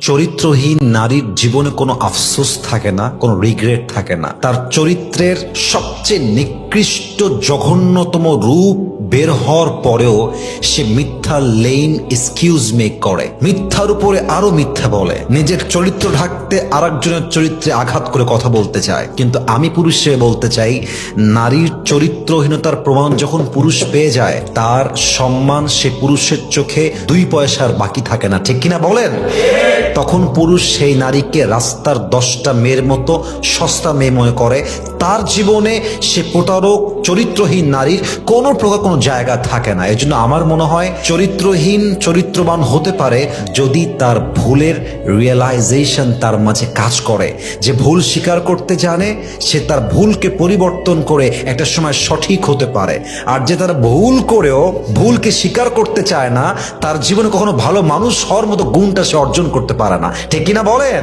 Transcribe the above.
চরিত্রহীন নারীর জীবনে কোনো আফসোস থাকে না, কোনো রিগ্রেট থাকে না। তার চরিত্রের সবচেয়ে নিকৃষ্ট জঘন্যতম রূপ বের হওয়ার পরেও সে মিথ্যা লেইম এক্সকিউজ মেক করে, মিথ্যার উপরে আরো মিথ্যা বলে, নিজের চরিত্র ঢাকতে আরেকজনের চরিত্রে আঘাত করে কথা বলতে চায়। কিন্তু আমি পুরুষ হিসেবে বলতে চাই, নারীর চরিত্রহীনতার প্রমাণ যখন পুরুষ পেয়ে যায়, তার সম্মান সে পুরুষের চোখে 2 পয়সার বাকি থাকে না, ঠিক কিনা বলেন? তখন পুরুষ সেই নারীকে রাস্তার 10টা মেয়ের মতো সস্তা মেয়ে মনে করে। তার জীবনে সে প্রতারক চরিত্রহীন নারীর কোনো প্রকার কোনো জায়গা থাকে না। এজন্য আমার মনে হয় চরিত্রহীন চরিত্রবান হতে পারে যদি তার ভুলের রিয়েলাইজেশন তার মাঝে কাজ করে, যে ভুল স্বীকার করতে জানে, সে তার ভুলকে পরিবর্তন করে একটা সময় সঠিক হতে পারে। আর যে তার ভুল করেও ভুলকে স্বীকার করতে চায় না, তার জীবনে কখনো ভালো মানুষ হওয়ার মতো গুণটা সে অর্জন করতে পারে না, ঠিক কিনা বলেন?